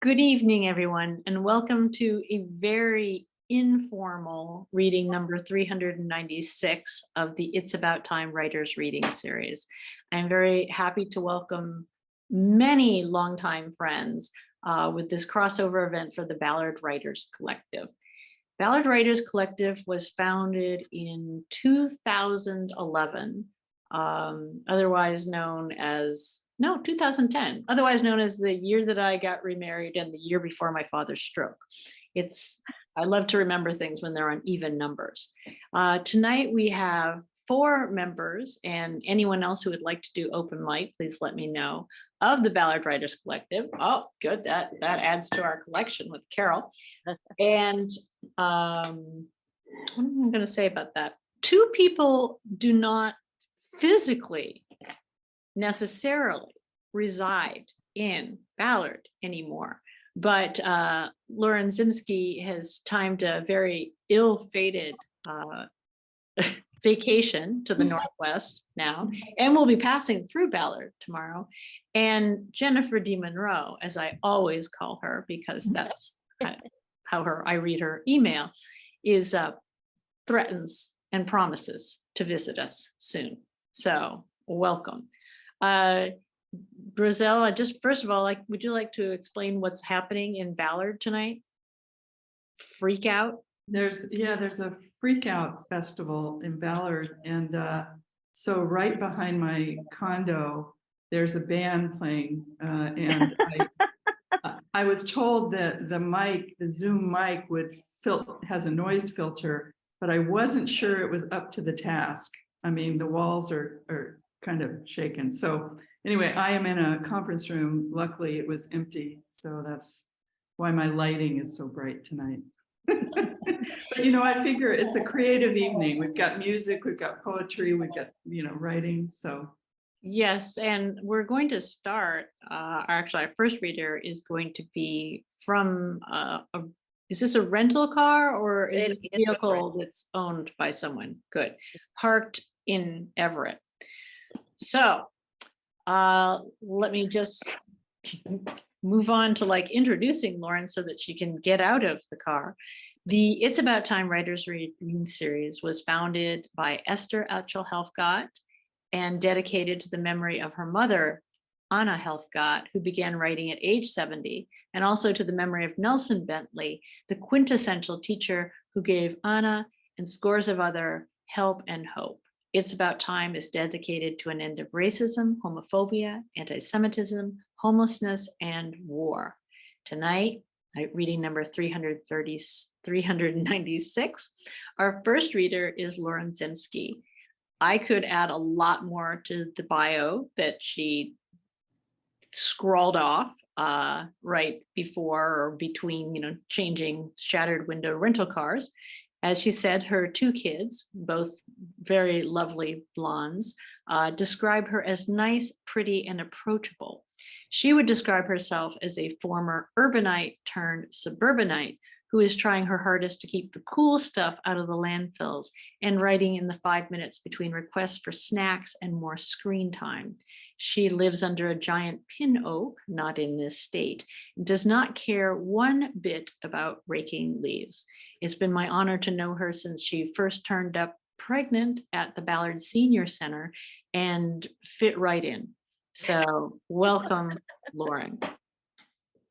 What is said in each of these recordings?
Good evening, everyone, and welcome to a very informal reading number 396 of the It's About Time Writers Reading Series. I'm very happy to welcome many longtime friends with this crossover event for the Ballard Writers Collective. Ballard Writers Collective was founded in 2011, otherwise known as 2010, otherwise known as the year that I got remarried and the year before my father's stroke. I love to remember things when they're on even numbers. Tonight we have 4 members, and anyone else who would like to do open mic, please let me know, of the Ballard Writers Collective. Oh, good, that adds to our collection with Carol. And what am I going to say about that? 2 people do not physically necessarily reside in Ballard anymore, but Lauren Ziemski has timed a very ill-fated vacation to the Northwest now, and will be passing through Ballard tomorrow. And Jennifer D. Munro, as I always call her, because that's how I read her email, is threatens and promises to visit us soon. So welcome. Roselle, first of all, would you like to explain what's happening in Ballard tonight? Freak out? There's a freak out festival in Ballard, and so right behind my condo there's a band playing, and I was told that the Zoom mic has a noise filter, but I wasn't sure it was up to the task. I mean, the walls are kind of shaken. So anyway, I am in a conference room. Luckily it was empty, so that's why my lighting is so bright tonight. But I figure it's a creative evening. We've got music, we've got poetry, we've got writing. So yes, and we're going to start. Actually, our first reader is going to be from is this a rental car, or is this a vehicle that's owned by someone? Good, parked in Everett. So let me just move on to introducing Lauren so that she can get out of the car. The It's About Time Writers Reading Series was founded by Esther Atchell Helfgott and dedicated to the memory of her mother, Anna Helfgott, who began writing at age 70, and also to the memory of Nelson Bentley, the quintessential teacher who gave Anna and scores of other help and hope. It's About Time is dedicated to an end of racism, homophobia, anti-Semitism, homelessness, and war. Tonight, reading number 396, our first reader is Lauren Ziemski. I could add a lot more to the bio that she scrawled off right before or between, changing shattered window rental cars. As she said, her 2 kids, both very lovely blondes, describe her as nice, pretty, and approachable. She would describe herself as a former urbanite turned suburbanite who is trying her hardest to keep the cool stuff out of the landfills and writing in the 5 minutes between requests for snacks and more screen time. She lives under a giant pin oak, not in this state, and does not care one bit about raking leaves. It's been my honor to know her since she first turned up pregnant at the Ballard Senior Center and fit right in. So welcome, Lauren.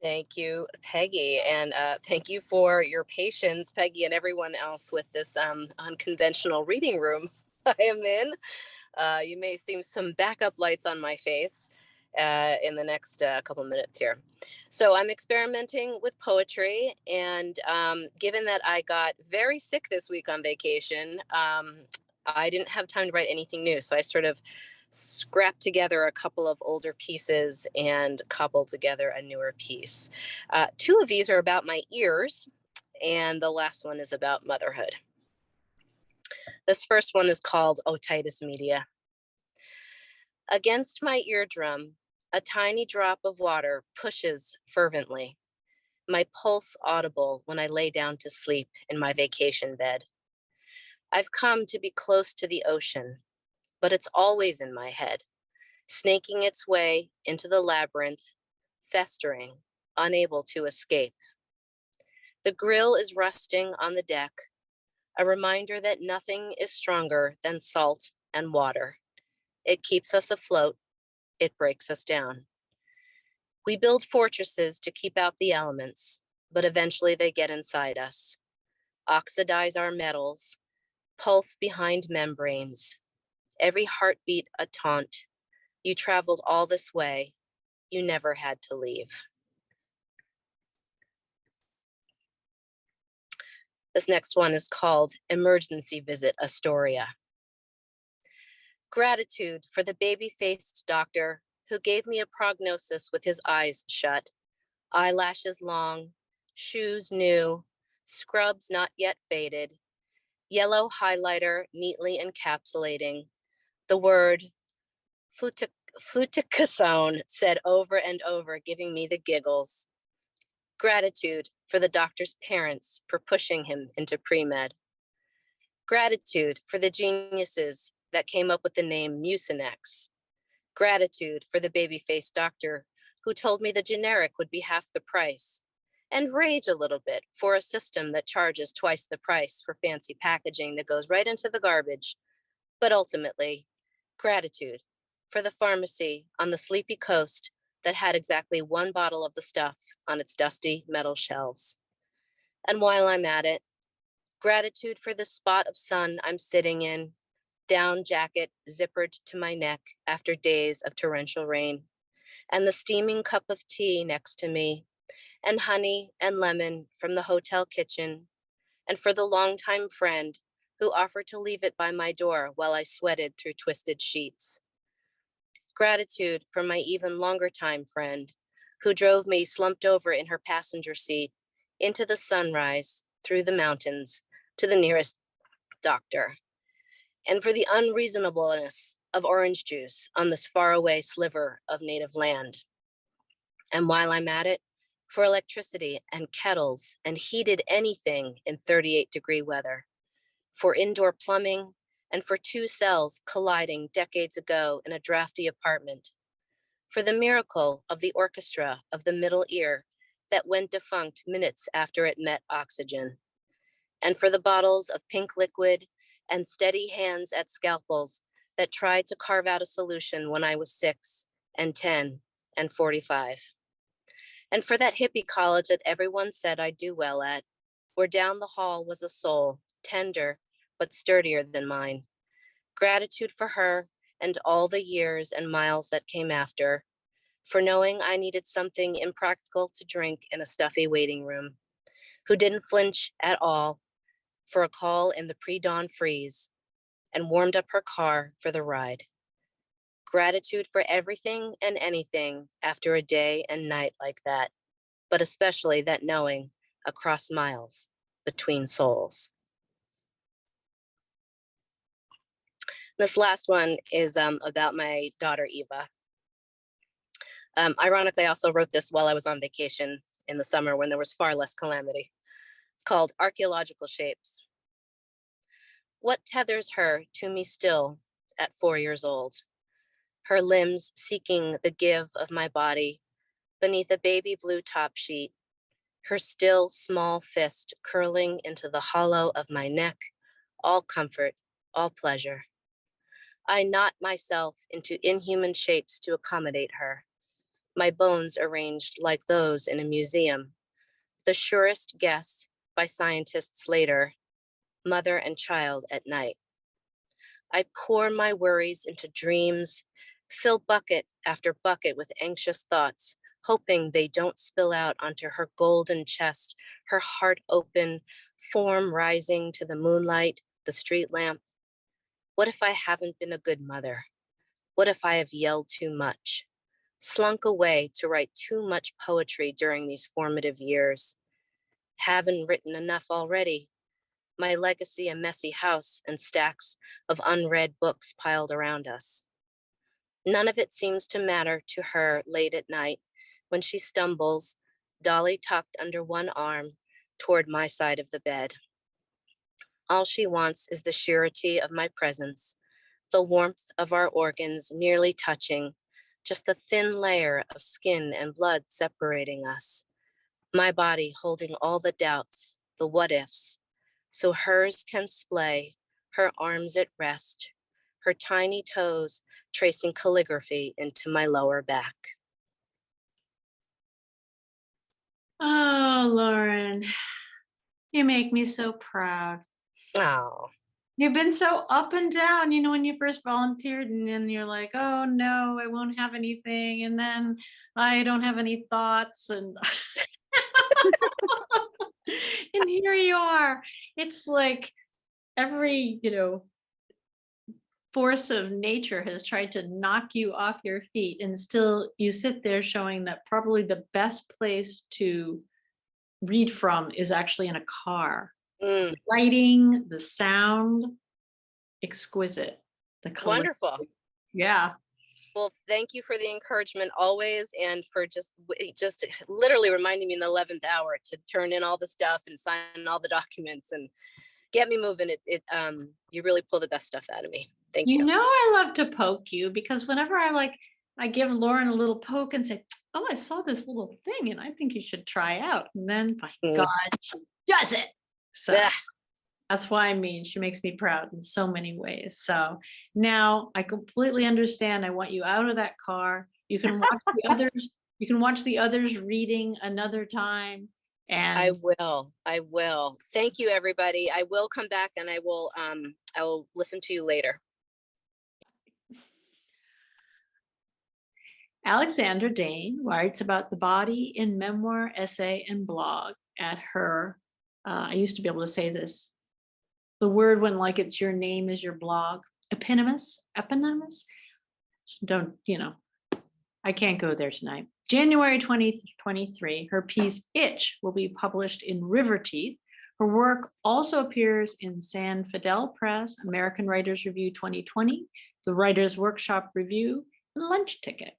Thank you, Peggy, and thank you for your patience, Peggy, and everyone else with this unconventional reading room I am in. You may see some backup lights on my face in the next couple minutes here. So I'm experimenting with poetry, and given that I got very sick this week on vacation, I didn't have time to write anything new. So I sort of scrapped together a couple of older pieces and cobbled together a newer piece. 2 of these are about my ears, and the last one is about motherhood. This first one is called Otitis Media. Against my eardrum, a tiny drop of water pushes fervently, my pulse audible when I lay down to sleep in my vacation bed. I've come to be close to the ocean, but it's always in my head, snaking its way into the labyrinth, festering, unable to escape. The grill is rusting on the deck, a reminder that nothing is stronger than salt and water. It keeps us afloat, it breaks us down. We build fortresses to keep out the elements, but eventually they get inside us, oxidize our metals, pulse behind membranes. Every heartbeat a taunt. You traveled all this way. You never had to leave. This next one is called Emergency Visit Astoria. Gratitude for the baby-faced doctor who gave me a prognosis with his eyes shut, eyelashes long, shoes new, scrubs not yet faded, yellow highlighter neatly encapsulating the word fluticasone said over and over, giving me the giggles. Gratitude for the doctor's parents for pushing him into pre-med. Gratitude for the geniuses that came up with the name Mucinex. Gratitude for the baby-faced doctor who told me the generic would be half the price. And rage a little bit for a system that charges twice the price for fancy packaging that goes right into the garbage. But ultimately, gratitude for the pharmacy on the sleepy coast that had exactly one bottle of the stuff on its dusty metal shelves. And while I'm at it, gratitude for the spot of sun I'm sitting in, down jacket zippered to my neck after days of torrential rain, and the steaming cup of tea next to me, and honey and lemon from the hotel kitchen, and for the longtime friend who offered to leave it by my door while I sweated through twisted sheets. Gratitude for my even longer time friend who drove me slumped over in her passenger seat into the sunrise through the mountains to the nearest doctor, and for the unreasonableness of orange juice on this faraway sliver of native land. And while I'm at it, for electricity and kettles and heated anything in 38-degree weather, for indoor plumbing, and for two cells colliding decades ago in a drafty apartment, for the miracle of the orchestra of the middle ear that went defunct minutes after it met oxygen, and for the bottles of pink liquid and steady hands at scalpels that tried to carve out a solution when I was 6 and 10 and 45. And for that hippie college that everyone said I'd do well at, where down the hall was a soul, tender but sturdier than mine. Gratitude for her and all the years and miles that came after, for knowing I needed something impractical to drink in a stuffy waiting room, who didn't flinch at all for a call in the pre-dawn freeze and warmed up her car for the ride. Gratitude for everything and anything after a day and night like that, but especially that knowing across miles between souls. This last one is about my daughter, Eva. Ironically, I also wrote this while I was on vacation in the summer when there was far less calamity. It's called Archaeological Shapes. What tethers her to me still at 4 years old? Her limbs seeking the give of my body beneath a baby blue top sheet, her still small fist curling into the hollow of my neck, all comfort, all pleasure. I knot myself into inhuman shapes to accommodate her, my bones arranged like those in a museum, the surest guess by scientists later, mother and child at night. I pour my worries into dreams, fill bucket after bucket with anxious thoughts, hoping they don't spill out onto her golden chest, her heart open, form rising to the moonlight, the street lamp. What if I haven't been a good mother? What if I have yelled too much, slunk away to write too much poetry during these formative years? Haven't written enough already? My legacy a messy house and stacks of unread books piled around us. None of it seems to matter to her late at night when she stumbles, dolly tucked under one arm, toward my side of the bed. All she wants is the surety of my presence, the warmth of our organs nearly touching, just a thin layer of skin and blood separating us, My body holding all the doubts, the what ifs, so hers can splay, her arms at rest, her tiny toes tracing calligraphy into my lower back. Oh, Lauren, you make me so proud. Oh, You've been so up and down, when you first volunteered, and then you're like, oh no, I won't have anything. And then I don't have any thoughts. And and here you are. It's like every, force of nature has tried to knock you off your feet, and still you sit there showing that probably the best place to read from is actually in a car. mm, Lighting, the sound, exquisite. The color. wonderful. Yeah. Well, thank you for the encouragement always, and for just literally reminding me in the 11th hour to turn in all the stuff and sign all the documents and get me moving. You really pull the best stuff out of me. Thank you. I love to poke you, because whenever I give Lauren a little poke and say, oh, I saw this little thing and I think you should try out. And then by God, she does it. So Ugh. that's why she makes me proud in so many ways. So now I completely understand. I want you out of that car. You can watch the others. You can watch the others reading another time. And I will. Thank you, everybody. I will come back and I will listen to you later. Alexandra Dane writes about the body in memoir, essay, and blog at her. I used to be able to say this. The word when it's your name is your blog. Eponymous. Don't, I can't go there tonight. January 2023, her piece Itch will be published in River Teeth. Her work also appears in San Fidel Press, American Writers Review 2020, the Writers Workshop Review, and Lunch Ticket.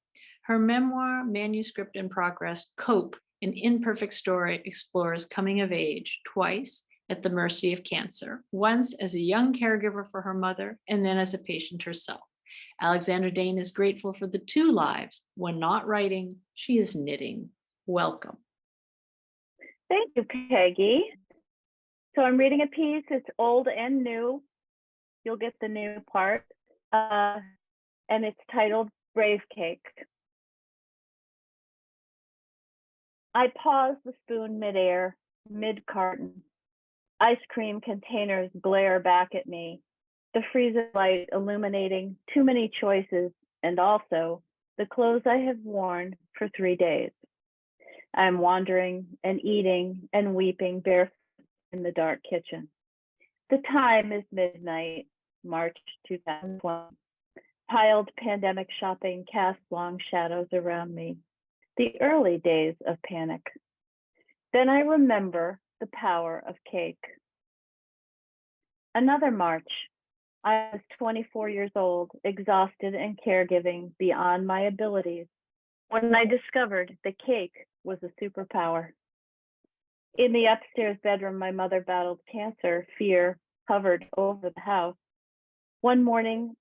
Her memoir, Manuscript in Progress, Cope, an Imperfect Story, explores coming of age twice at the mercy of cancer, once as a young caregiver for her mother, and then as a patient herself. Alexandra Dane is grateful for the two lives. When not writing, she is knitting. Welcome. Thank you, Peggy. So I'm reading a piece. It's old and new. You'll get the new part. And it's titled Brave Cake. I pause the spoon midair, mid-carton. Ice cream containers glare back at me, the freezer light illuminating too many choices, and also the clothes I have worn for 3 days. I'm wandering and eating and weeping barefoot in the dark kitchen. The time is midnight, March 2020. Piled pandemic shopping casts long shadows around me. The early days of panic. Then I remember the power of cake. Another March. I was 24 years old, exhausted and caregiving beyond my abilities, when I discovered that cake was a superpower. In the upstairs bedroom, my mother battled cancer. Fear hovered over the house. One morning,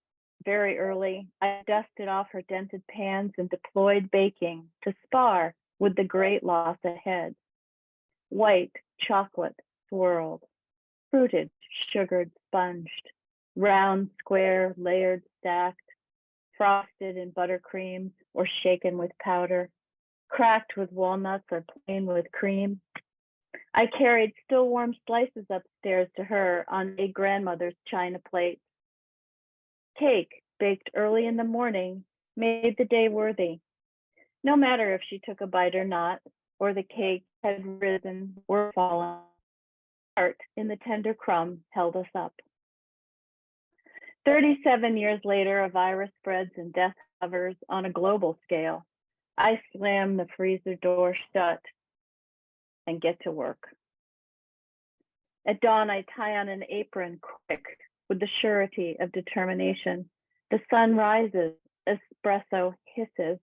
very early, I dusted off her dented pans and deployed baking to spar with the great loss ahead. White chocolate swirled, fruited, sugared, sponged, round, square, layered, stacked, frosted in buttercream or shaken with powder, cracked with walnuts or plain with cream. I carried still warm slices upstairs to her on a grandmother's china plate. Cake, baked early in the morning, made the day worthy. No matter if she took a bite or not, or the cake had risen or fallen, heart in the tender crumb held us up. 37 years later, a virus spreads and death hovers on a global scale. I slam the freezer door shut and get to work. At dawn, I tie on an apron quick with the surety of determination. The sun rises, espresso hisses.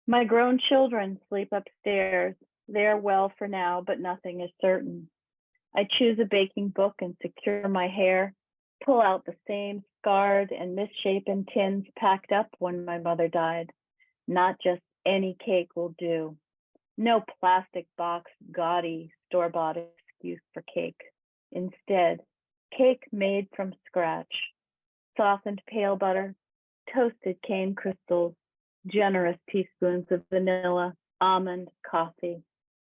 My grown children sleep upstairs. They are well for now, but nothing is certain. I choose a baking book and secure my hair, pull out the same scarred and misshapen tins packed up when my mother died. Not just any cake will do. No plastic box, gaudy, store-bought excuse for cake. Instead, cake made from scratch. Softened pale butter, toasted cane crystals, generous teaspoons of vanilla, almond, coffee.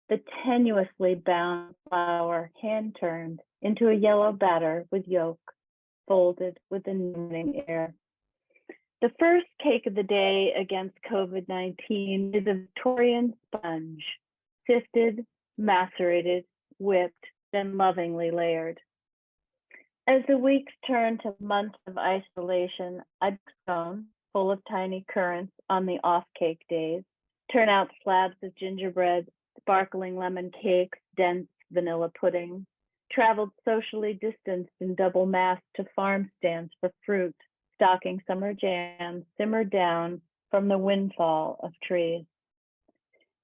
The tenuously bound flour hand-turned into a yellow batter with yolk, folded with the morning air. The first cake of the day against COVID-19 is a Victorian sponge, sifted, macerated, whipped, then lovingly layered. As the weeks turn to months of isolation, I've grown, full of tiny currants on the off-cake days, turn out slabs of gingerbread, sparkling lemon cakes, dense vanilla pudding, traveled socially distanced in double masks to farm stands for fruit, stocking summer jams simmered down from the windfall of trees.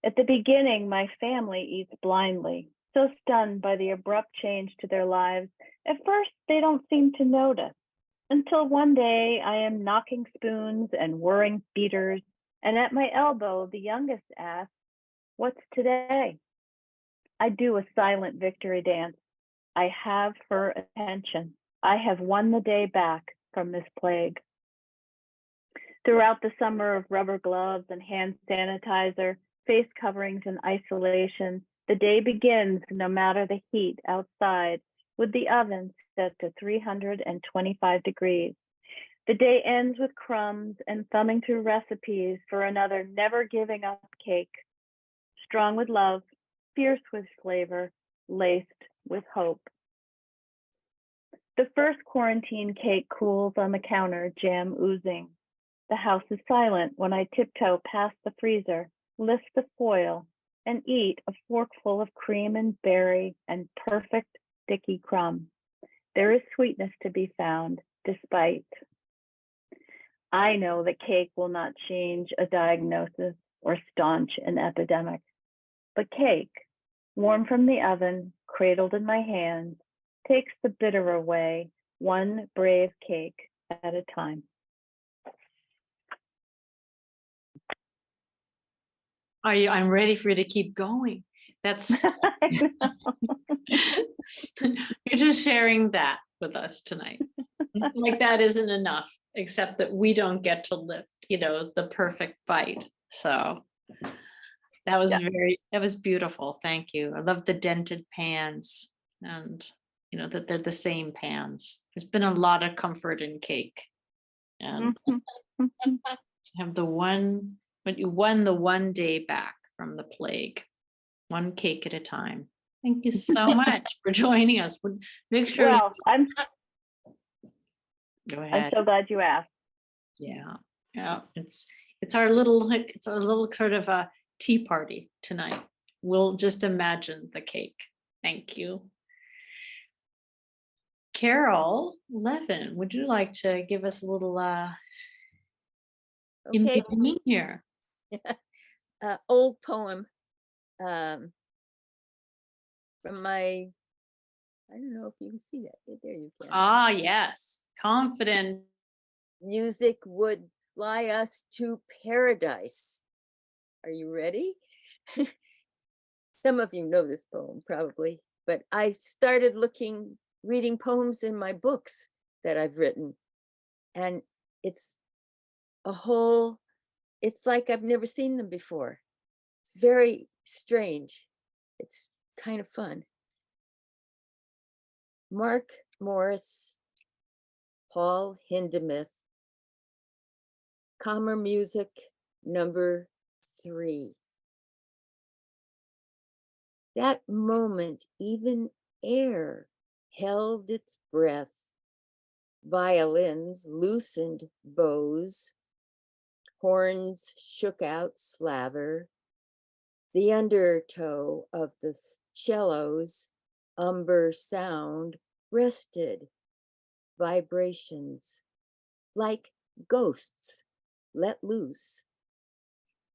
At the beginning, my family eats blindly, so stunned by the abrupt change to their lives. At first, they don't seem to notice, until one day I am knocking spoons and whirring beaters, and at my elbow, the youngest asks, "What's today?" I do a silent victory dance. I have her attention. I have won the day back from this plague. Throughout the summer of rubber gloves and hand sanitizer, face coverings and isolation, the day begins, no matter the heat outside, with the oven set to 325 degrees. The day ends with crumbs and thumbing through recipes for another never giving up cake, strong with love, fierce with flavor, laced with hope. The first quarantine cake cools on the counter, jam oozing. The house is silent when I tiptoe past the freezer, lift the foil, and eat a forkful of cream and berry and perfect sticky crumb. There is sweetness to be found, despite. I know that cake will not change a diagnosis or staunch an epidemic, but cake, warm from the oven, cradled in my hands, takes the bitter away, one brave cake at a time. I'm ready for you to keep going. That's you're just sharing that with us tonight. Like that isn't enough, except that we don't get to lift, the perfect bite. So that was that was beautiful. Thank you. I love the dented pans and that they're the same pans. There's been a lot of comfort in cake. And have the one, but you won the one day back from the plague, one cake at a time. Thank you so much for joining us. Make sure. Well, Go ahead. I'm so glad you asked. Yeah, it's our little sort of a tea party tonight. We'll just imagine the cake. Thank you. Carol Levin, would you like to give us a little in Okay. between here? Old poem from my, I don't know if you can see that. There you can. Ah, yes. Confident. Music would fly us to paradise. Are you ready? Some of you know this poem probably, but I started reading poems in my books that I've written. And it's like I've never seen them before. It's very strange. It's kind of fun. Mark Morris, Paul Hindemith, Kammer Music number 3. That moment, even air held its breath. Violins loosened bows. Horns shook out slaver. The undertow of the cello's umber sound rested. Vibrations like ghosts let loose.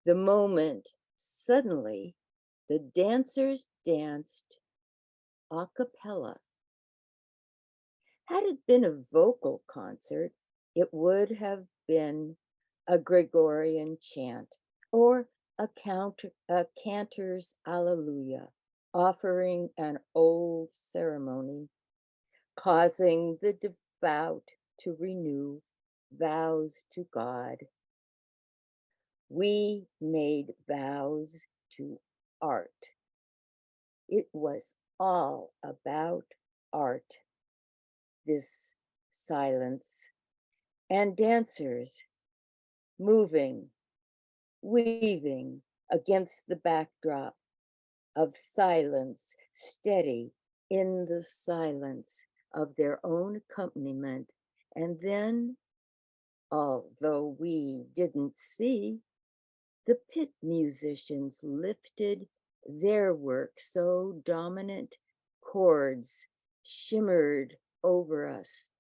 The moment, suddenly, the dancers danced a cappella. Had it been a vocal concert, it would have been a Gregorian chant or a cantor's alleluia, offering an old ceremony, causing the devout to renew vows to God. We made vows to art. It was all about art, this silence, and dancers moving, weaving against the backdrop of silence, steady in the silence of their own accompaniment. And then, although we didn't see, the pit musicians lifted their work so dominant chords shimmered over us,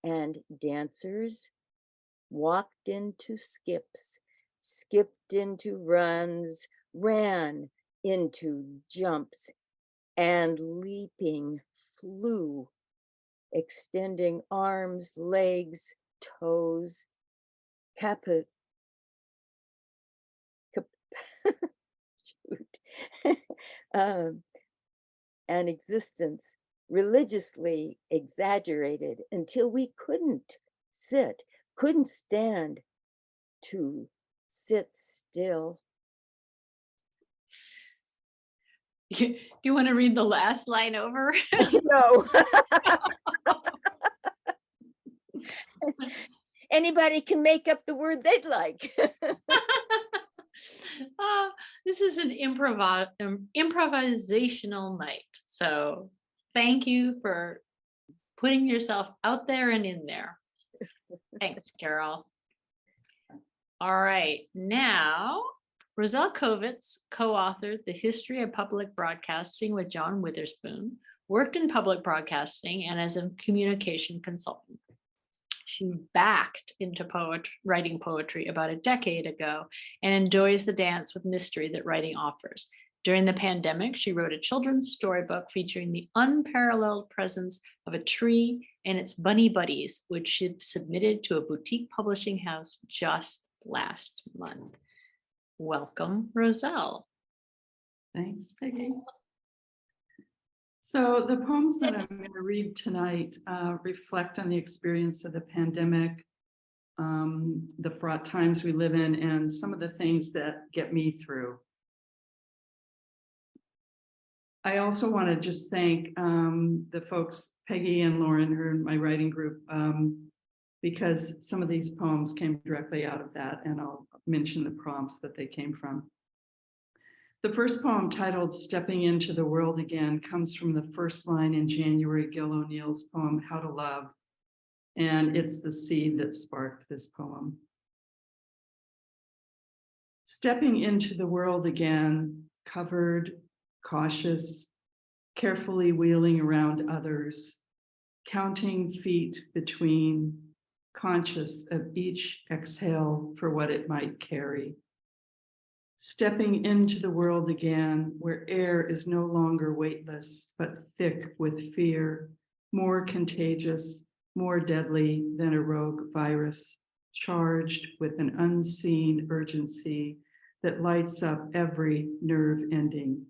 and dancers walked into skips, skipped into runs, ran into jumps, and leaping flew, extending arms, legs, toes, and existence religiously exaggerated until we couldn't sit, couldn't stand to sit still. Do you want to read the last line over? No. Anybody can make up the word they'd like. This is an improvisational night. So thank you for putting yourself out there and in there. Thanks, Carol. All right, now Roselle Kovitz co-authored The History of Public Broadcasting with John Witherspoon, worked in public broadcasting and as a communication consultant. She backed into writing poetry about a decade ago and enjoys the dance with mystery that writing offers. During the pandemic, she wrote a children's storybook featuring the unparalleled presence of a tree and its bunny buddies, which she submitted to a boutique publishing house just last month. Welcome, Roselle. Thanks, Peggy. So the poems that I'm going to read tonight reflect on the experience of the pandemic, the fraught times we live in, and some of the things that get me through. I also want to just thank the folks, Peggy and Lauren, who are in my writing group, because some of these poems came directly out of that, and I'll mention the prompts that they came from. The first poem, titled Stepping into the World Again, comes from the first line in January Gill O'Neill's poem, How to Love, and it's the seed that sparked this poem. Stepping into the world again, covered, cautious, carefully wheeling around others, counting feet between, conscious of each exhale for what it might carry. Stepping into the world again, where air is no longer weightless, but thick with fear, more contagious, more deadly than a rogue virus, charged with an unseen urgency that lights up every nerve ending.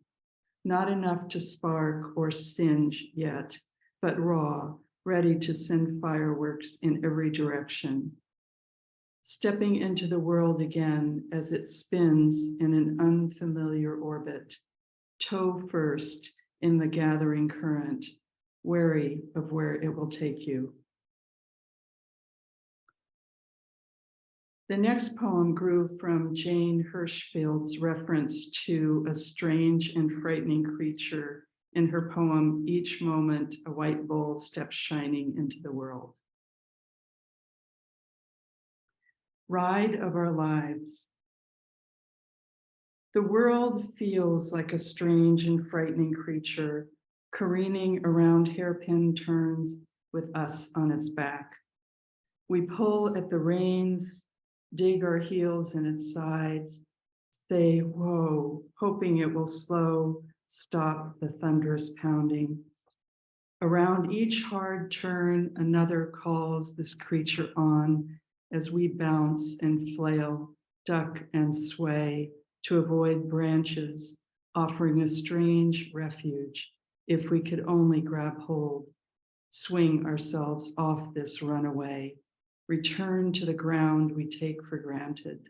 Not enough to spark or singe yet, but raw, ready to send fireworks in every direction. Stepping into the world again as it spins in an unfamiliar orbit, toe first in the gathering current, wary of where it will take you. The next poem grew from Jane Hirschfield's reference to a strange and frightening creature in her poem, Each Moment a White Bull Steps Shining into the World. Ride of our lives. The world feels like a strange and frightening creature careening around hairpin turns with us on its back. We pull at the reins, dig our heels in its sides, say, whoa, hoping it will slow, stop the thunderous pounding. Around each hard turn, another calls this creature on as we bounce and flail, duck and sway, to avoid branches, offering a strange refuge if we could only grab hold, swing ourselves off this runaway, return to the ground we take for granted.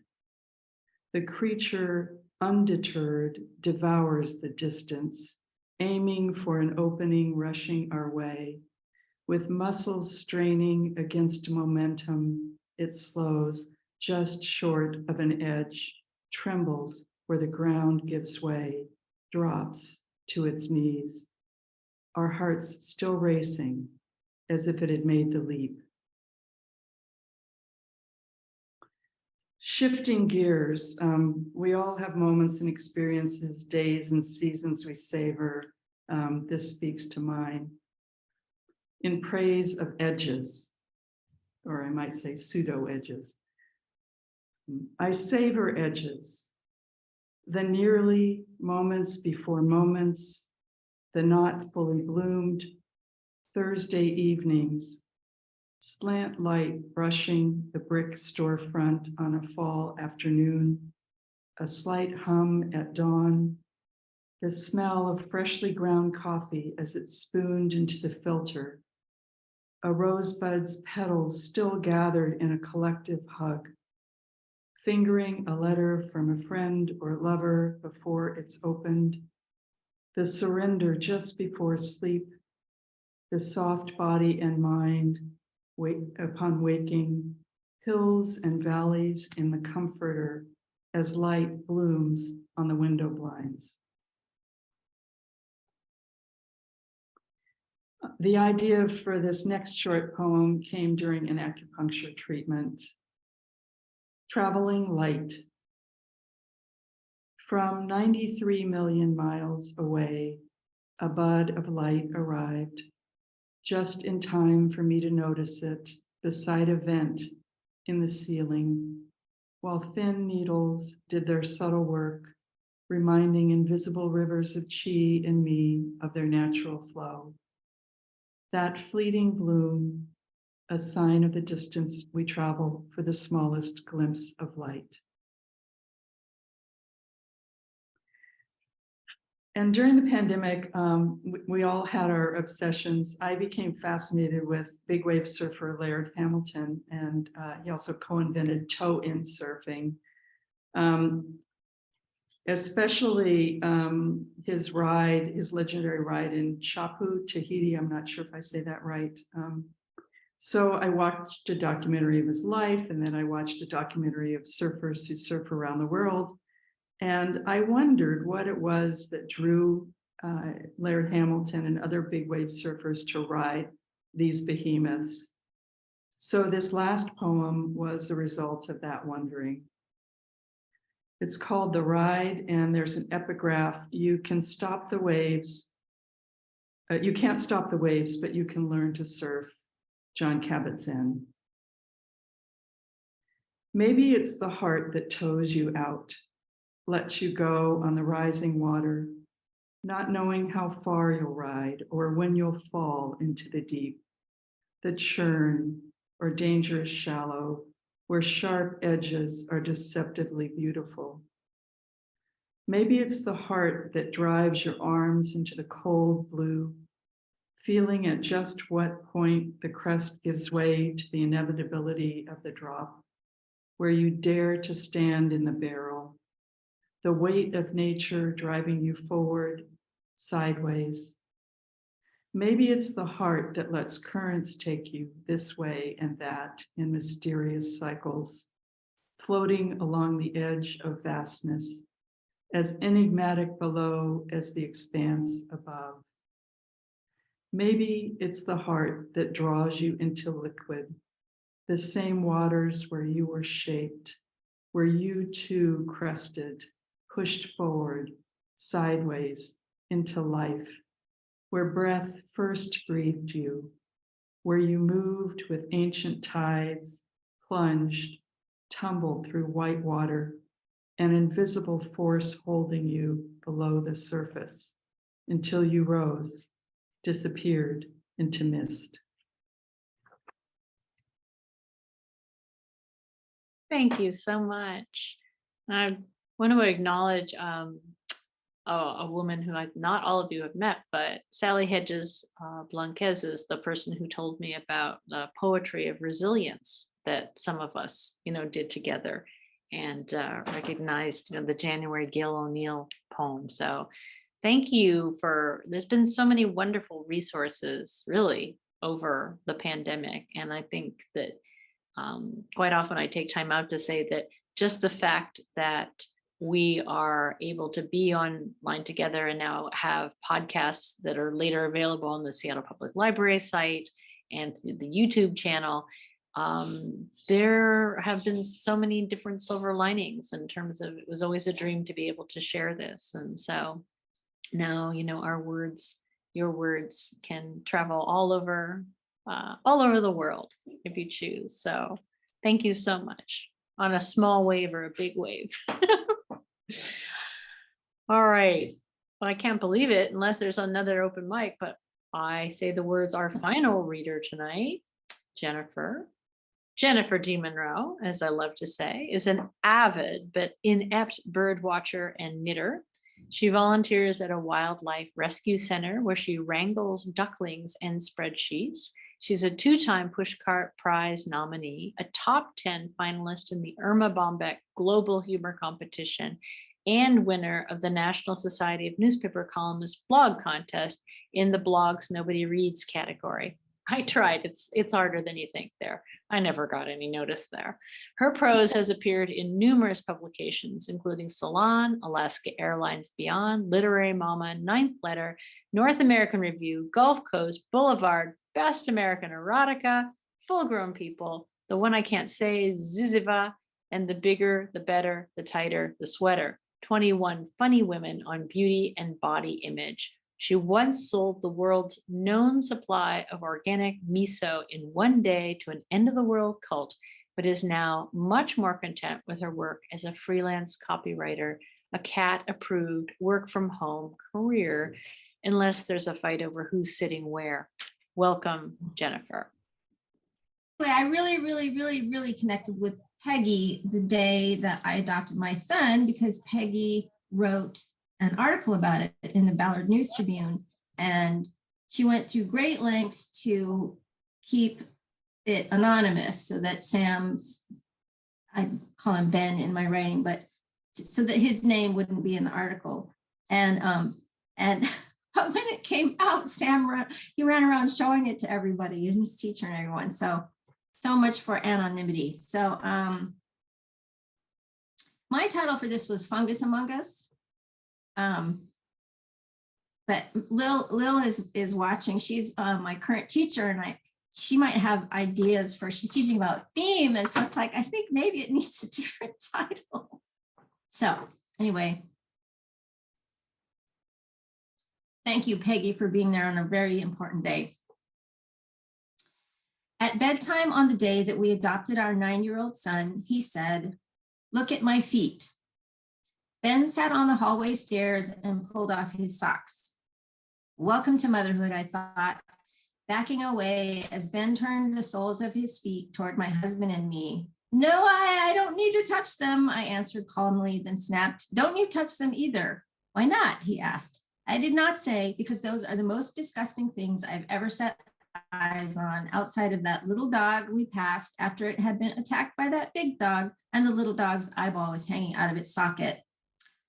The creature, undeterred, devours the distance, aiming for an opening rushing our way. With muscles straining against momentum, it slows just short of an edge, trembles where the ground gives way, drops to its knees. Our hearts still racing as if it had made the leap. Shifting gears, we all have moments and experiences, days and seasons we savor. This speaks to mine. In praise of edges, or I might say pseudo edges. I savor edges, the nearly moments before moments, the not fully bloomed Thursday evenings, slant light brushing the brick storefront on a fall afternoon, a slight hum at dawn, the smell of freshly ground coffee as it's spooned into the filter, a rosebud's petals still gathered in a collective hug, fingering a letter from a friend or lover before it's opened, the surrender just before sleep, the soft body and mind upon waking, hills and valleys in the comforter as light blooms on the window blinds. The idea for this next short poem came during an acupuncture treatment. Traveling light. From 93 million miles away, a bud of light arrived, just in time for me to notice it beside a vent in the ceiling, while thin needles did their subtle work, reminding invisible rivers of chi in me of their natural flow. That fleeting bloom, a sign of the distance we travel for the smallest glimpse of light. And during the pandemic, we all had our obsessions. I became fascinated with big wave surfer Laird Hamilton, and he also co-invented toe-in surfing. Especially his legendary ride in Chapu, Tahiti. I'm not sure if I say that right. So I watched a documentary of his life, and then I watched a documentary of surfers who surf around the world. And I wondered what it was that drew Laird Hamilton and other big wave surfers to ride these behemoths. So this last poem was a result of that wondering. It's called The Ride, and there's an epigraph. You can stop the waves. You can't stop the waves, but you can learn to surf. Jon Kabat-Zinn. Maybe it's the heart that tows you out, lets you go on the rising water, not knowing how far you'll ride or when you'll fall into the deep, the churn or dangerous shallow, where sharp edges are deceptively beautiful. Maybe it's the heart that drives your arms into the cold blue, feeling at just what point the crest gives way to the inevitability of the drop, where you dare to stand in the barrel, the weight of nature driving you forward, sideways. Maybe it's the heart that lets currents take you this way and that in mysterious cycles, floating along the edge of vastness, as enigmatic below as the expanse above. Maybe it's the heart that draws you into liquid, the same waters where you were shaped, where you too crested, pushed forward, sideways into life, where breath first breathed you, where you moved with ancient tides, plunged, tumbled through white water, an invisible force holding you below the surface until you rose, disappeared into mist. Thank you so much. I want to acknowledge a woman who not all of you have met, but Sally Hedges Blanquez is the person who told me about the poetry of resilience that some of us, did together, and recognized, the January Gail O'Neill poem. So thank you there's been so many wonderful resources really over the pandemic. And I think that quite often I take time out to say that just the fact that we are able to be online together and now have podcasts that are later available on the Seattle Public Library site and the YouTube channel, there have been so many different silver linings in terms of, it was always a dream to be able to share this. And so now, our words, your words can travel all over the world if you choose. So thank you so much, on a small wave or a big wave. All right. Well, I can't believe it unless there's another open mic, but I say the words, our final reader tonight, Jennifer D. Munro, as I love to say, is an avid but inept bird watcher and knitter. She volunteers at a wildlife rescue center where she wrangles ducklings and spreadsheets. She's a 2-time Pushcart Prize nominee, a top 10 finalist in the Irma Bombeck Global Humor Competition, and winner of the National Society of Newspaper Columnists blog contest in the Blogs Nobody Reads category. I tried. It's harder than you think there. I never got any notice there. Her prose has appeared in numerous publications, including Salon, Alaska Airlines Beyond, Literary Mama, Ninth Letter, North American Review, Gulf Coast, Boulevard, Best American Erotica, Full Grown People, The One I Can't Say, Ziziva, and The Bigger, the Better, the Tighter, the Sweater, 21 Funny Women on Beauty and Body Image. She once sold the world's known supply of organic miso in one day to an end-of-the-world cult, but is now much more content with her work as a freelance copywriter, a cat-approved work-from-home career, unless there's a fight over who's sitting where. Welcome, Jennifer. I really connected with Peggy the day that I adopted my son, because Peggy wrote an article about it in the Ballard News Tribune, and she went through great lengths to keep it anonymous so that Sam's, I call him Ben in my writing, but so that his name wouldn't be in the article. And but when it came out, he ran around showing it to everybody, and his teacher and everyone. So much for anonymity. So my title for this was Fungus Among Us. But Lil is watching. She's my current teacher, and she might have ideas she's teaching about theme. And so it's like, I think maybe it needs a different title. So anyway, thank you, Peggy, for being there on a very important day. At bedtime on the day that we adopted our 9-year-old son, he said, "Look at my feet." Ben sat on the hallway stairs and pulled off his socks. Welcome to motherhood, I thought, backing away as Ben turned the soles of his feet toward my husband and me. "No, I don't need to touch them," I answered calmly, then snapped, "Don't you touch them either." "Why not?" he asked. I did not say, because those are the most disgusting things I've ever set eyes on outside of that little dog we passed after it had been attacked by that big dog and the little dog's eyeball was hanging out of its socket.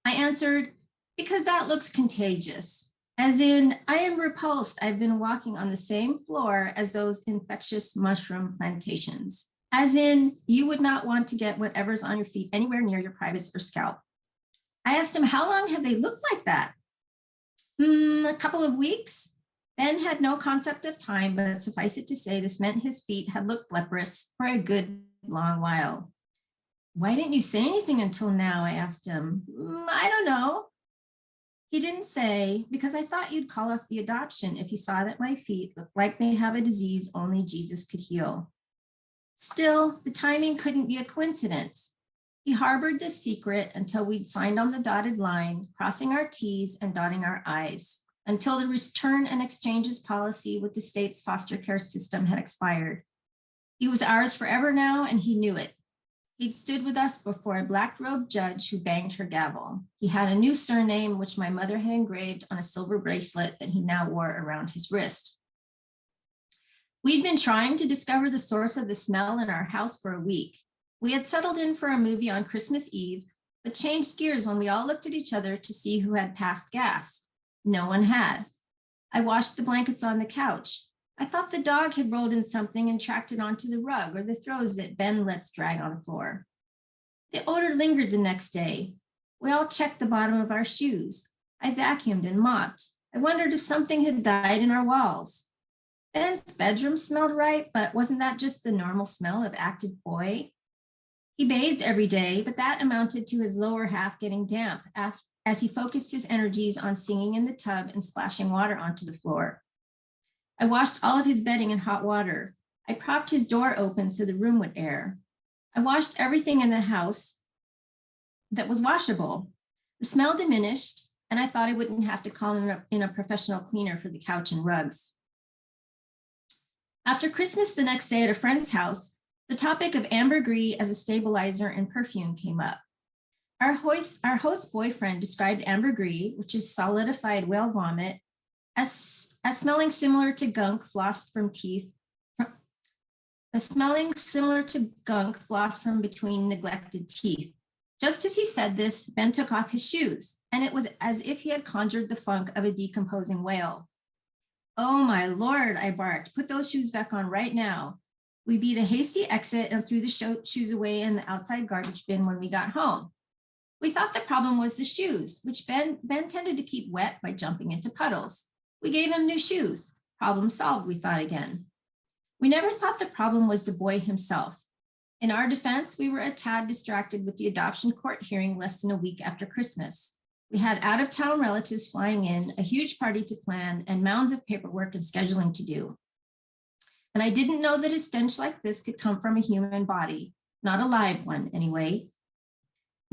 I answered, because that looks contagious. As in, I am repulsed. I've been walking on the same floor as those infectious mushroom plantations. As in, you would not want to get whatever's on your feet anywhere near your privates or scalp. I asked him, how long have they looked like that? A couple of weeks. Ben had no concept of time, but suffice it to say, this meant his feet had looked leprous for a good long while. Why didn't you say anything until now? I asked him. I don't know. He didn't say, because I thought you'd call off the adoption if you saw that my feet looked like they have a disease only Jesus could heal. Still, the timing couldn't be a coincidence. He harbored this secret until we'd signed on the dotted line, crossing our T's and dotting our I's, until the return and exchanges policy with the state's foster care system had expired. He was ours forever now, and he knew it. He'd stood with us before a black-robed judge who banged her gavel. He had a new surname, which my mother had engraved on a silver bracelet that he now wore around his wrist. We'd been trying to discover the source of the smell in our house for a week. We had settled in for a movie on Christmas Eve, but changed gears when we all looked at each other to see who had passed gas. No one had. I washed the blankets on the couch. I thought the dog had rolled in something and tracked it onto the rug or the throws that Ben lets drag on the floor. The odor lingered the next day. We all checked the bottom of our shoes. I vacuumed and mopped. I wondered if something had died in our walls. Ben's bedroom smelled right, but wasn't that just the normal smell of active boy? He bathed every day, but that amounted to his lower half getting damp as he focused his energies on singing in the tub and splashing water onto the floor. I washed all of his bedding in hot water. I propped his door open so the room would air. I washed everything in the house that was washable. The smell diminished, and I thought I wouldn't have to call in a professional cleaner for the couch and rugs. After Christmas the next day at a friend's house, the topic of ambergris as a stabilizer and perfume came up. Our host's boyfriend described ambergris, which is solidified whale vomit, as smelling similar to gunk flossed from between neglected teeth. Just as he said this, Ben took off his shoes, and it was as if he had conjured the funk of a decomposing whale. "Oh my Lord," I barked, "put those shoes back on right now." We beat a hasty exit and threw the shoes away in the outside garbage bin when we got home. We thought the problem was the shoes, which Ben tended to keep wet by jumping into puddles. We gave him new shoes. Problem solved, we thought again. We never thought the problem was the boy himself. In our defense, we were a tad distracted with the adoption court hearing less than a week after Christmas. We had out-of-town relatives flying in, a huge party to plan, and mounds of paperwork and scheduling to do. And I didn't know that a stench like this could come from a human body, not a live one anyway.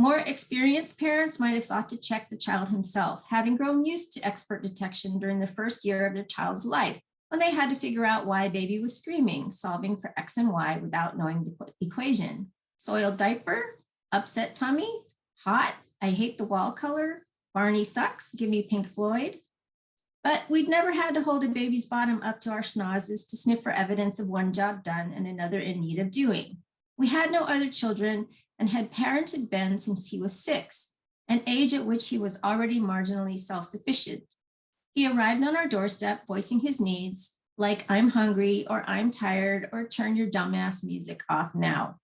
More experienced parents might have thought to check the child himself, having grown used to expert detection during the first year of their child's life, when they had to figure out why baby was screaming, solving for X and Y without knowing the equation. Soiled diaper, upset tummy, hot, I hate the wall color, Barney sucks, give me Pink Floyd. But we'd never had to hold a baby's bottom up to our schnozzes to sniff for evidence of one job done and another in need of doing. We had no other children and had parented Ben since he was 6, an age at which he was already marginally self-sufficient. He arrived on our doorstep voicing his needs, like "I'm hungry" or "I'm tired" or "turn your dumbass music off now."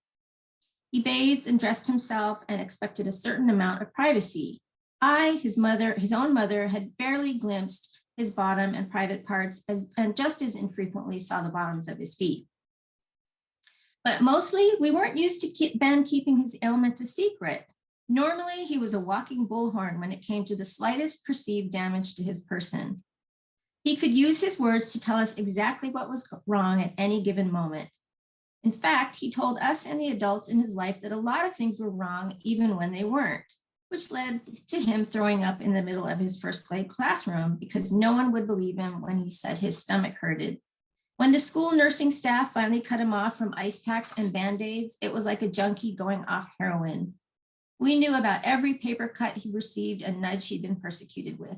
He bathed and dressed himself and expected a certain amount of privacy. His own mother, had barely glimpsed his bottom and private parts and just as infrequently saw the bottoms of his feet. But mostly, we weren't used to Ben keeping his ailments a secret. Normally, he was a walking bullhorn when it came to the slightest perceived damage to his person. He could use his words to tell us exactly what was wrong at any given moment. In fact, he told us and the adults in his life that a lot of things were wrong even when they weren't, which led to him throwing up in the middle of his first grade classroom because no one would believe him when he said his stomach hurted. When the school nursing staff finally cut him off from ice packs and Band-Aids, it was like a junkie going off heroin. We knew about every paper cut he received and nudge he'd been persecuted with.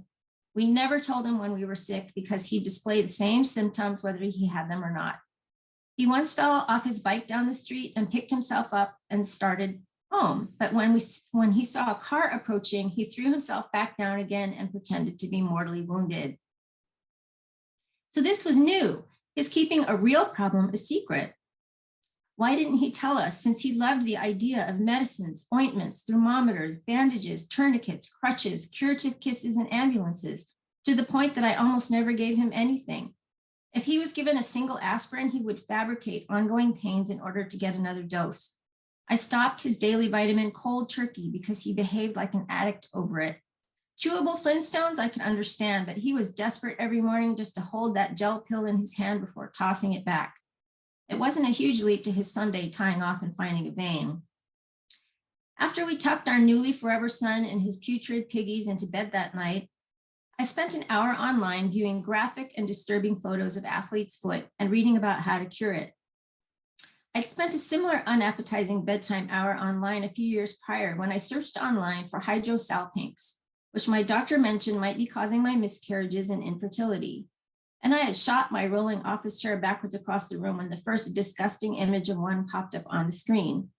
We never told him when we were sick because he displayed the same symptoms whether he had them or not. He once fell off his bike down the street and picked himself up and started home. But when he saw a car approaching, he threw himself back down again and pretended to be mortally wounded. So this was new. His keeping a real problem a secret. Why didn't he tell us, since he loved the idea of medicines, ointments, thermometers, bandages, tourniquets, crutches, curative kisses, and ambulances, to the point that I almost never gave him anything? If he was given a single aspirin, he would fabricate ongoing pains in order to get another dose. I stopped his daily vitamin cold turkey because he behaved like an addict over it. Chewable Flintstones, I could understand, but he was desperate every morning just to hold that gel pill in his hand before tossing it back. It wasn't a huge leap to his someday tying off and finding a vein. After we tucked our newly forever son and his putrid piggies into bed that night, I spent an hour online viewing graphic and disturbing photos of athlete's foot and reading about how to cure it. I'd spent a similar unappetizing bedtime hour online a few years prior when I searched online for hydrosalpinx, which my doctor mentioned might be causing my miscarriages and infertility. And I had shot my rolling office chair backwards across the room when the first disgusting image of one popped up on the screen.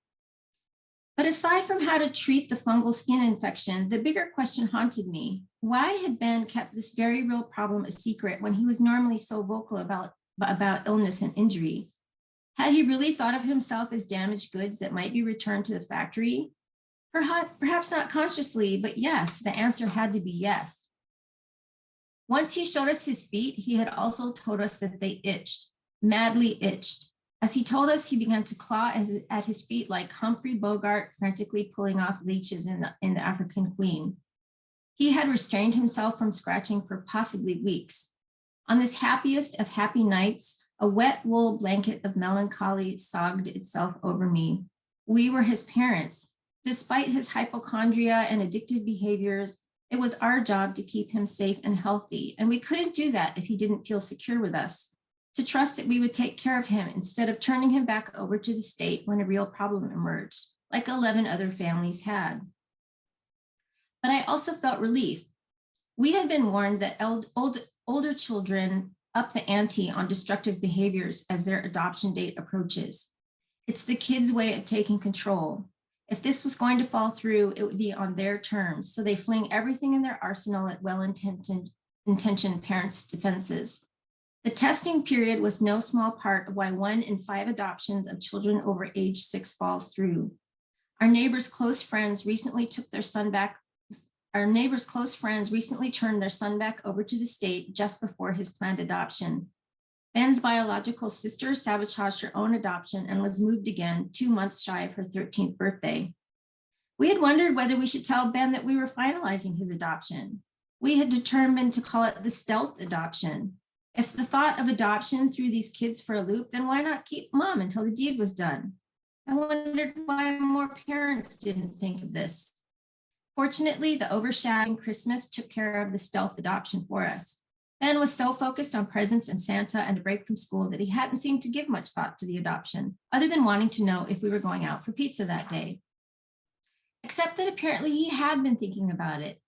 But aside from how to treat the fungal skin infection, the bigger question haunted me. Why had Ben kept this very real problem a secret when he was normally so vocal about illness and injury? Had he really thought of himself as damaged goods that might be returned to the factory? Perhaps not consciously, but yes, the answer had to be yes. Once he showed us his feet, he had also told us that they itched, madly itched. As he told us, he began to claw at his feet like Humphrey Bogart frantically pulling off leeches in the African Queen. He had restrained himself from scratching for possibly weeks. On this happiest of happy nights, a wet wool blanket of melancholy sogged itself over me. We were his parents. Despite his hypochondria and addictive behaviors, it was our job to keep him safe and healthy, and we couldn't do that if he didn't feel secure with us, to trust that we would take care of him instead of turning him back over to the state when a real problem emerged, like 11 other families had. But I also felt relief. We had been warned that older children up the ante on destructive behaviors as their adoption date approaches. It's the kids' way of taking control. If this was going to fall through, it would be on their terms, so they fling everything in their arsenal at well-intentioned parents' defenses. The testing period was no small part of why 1 in 5 adoptions of children over age 6 falls through. Our neighbors' close friends recently turned their son back over to the state just before his planned adoption. Ben's biological sister sabotaged her own adoption and was moved again 2 months shy of her 13th birthday. We had wondered whether we should tell Ben that we were finalizing his adoption. We had determined to call it the stealth adoption. If the thought of adoption threw these kids for a loop, then why not keep mom until the deed was done? I wondered why more parents didn't think of this. Fortunately, the overshadowing Christmas took care of the stealth adoption for us. Ben was so focused on presents and Santa and a break from school that he hadn't seemed to give much thought to the adoption, other than wanting to know if we were going out for pizza that day. Except that apparently he had been thinking about it.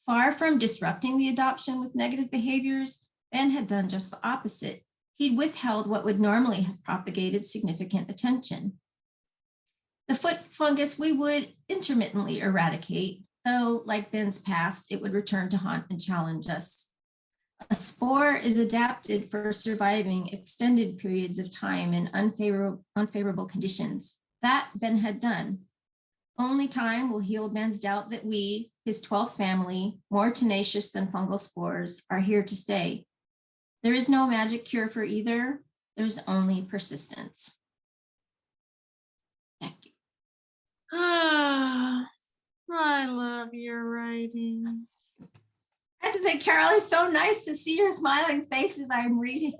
Far from disrupting the adoption with negative behaviors, Ben had done just the opposite. He'd withheld what would normally have propagated significant attention. The foot fungus we would intermittently eradicate, though like Ben's past, it would return to haunt and challenge us. A spore is adapted for surviving extended periods of time in unfavorable conditions. That Ben had done. Only time will heal Ben's doubt that we, his 12th family, more tenacious than fungal spores, are here to stay. There is no magic cure for either. There's only persistence. Thank you. Ah, I love your writing. I have to say, Carol, it's so nice to see your smiling face as I'm reading.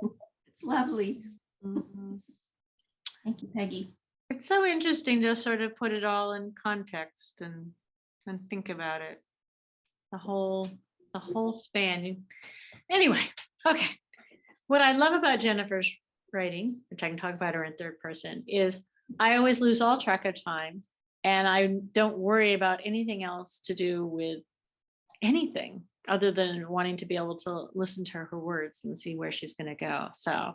It's lovely. Mm-hmm. Thank you, Peggy. It's so interesting to sort of put it all in context and think about it. The whole span. Anyway, okay. What I love about Jennifer's writing, which I can talk about her in third person, is I always lose all track of time, and I don't worry about anything else to do with anything other than wanting to be able to listen to her words and see where she's going to go. So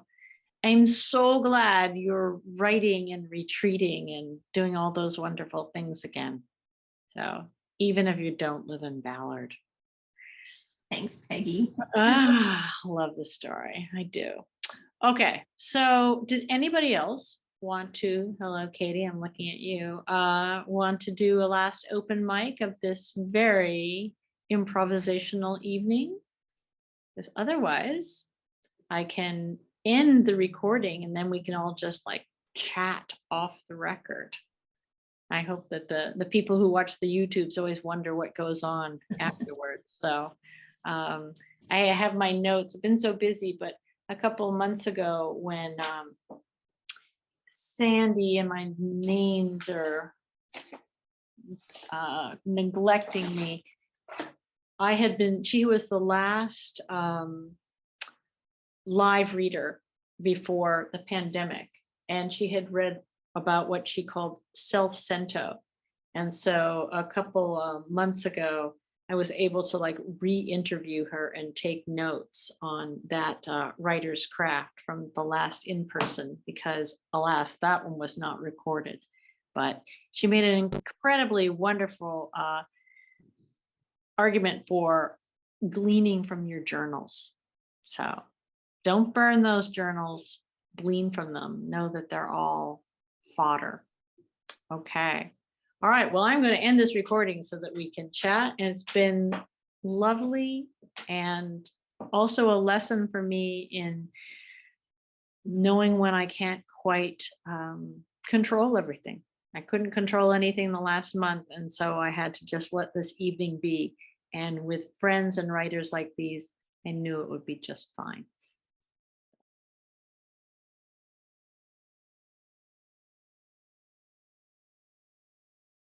I'm so glad you're writing and retreating and doing all those wonderful things again. So even if you don't live in Ballard. Thanks, Peggy. Love the story. I do. Okay, so did anybody else want to, hello, Katie, I'm looking at you, want to do a last open mic of this very improvisational evening? Because otherwise I can end the recording and then we can all just like chat off the record. I hope that the people who watch the YouTubes always wonder what goes on afterwards. So I have my notes. I've been so busy, but a couple of months ago when Sandy and my names are neglecting me, she was the last live reader before the pandemic, and she had read about what she called self-cento. And so a couple of months ago, I was able to like re-interview her and take notes on that writer's craft from the last in-person, because alas, that one was not recorded. But she made an incredibly wonderful argument for gleaning from your journals. So don't burn those journals, glean from them. Know that they're all fodder. Okay. All right. Well, I'm going to end this recording so that we can chat. And it's been lovely and also a lesson for me in knowing when I can't quite control everything. I couldn't control anything the last month. And so I had to just let this evening be. And with friends and writers like these, I knew it would be just fine.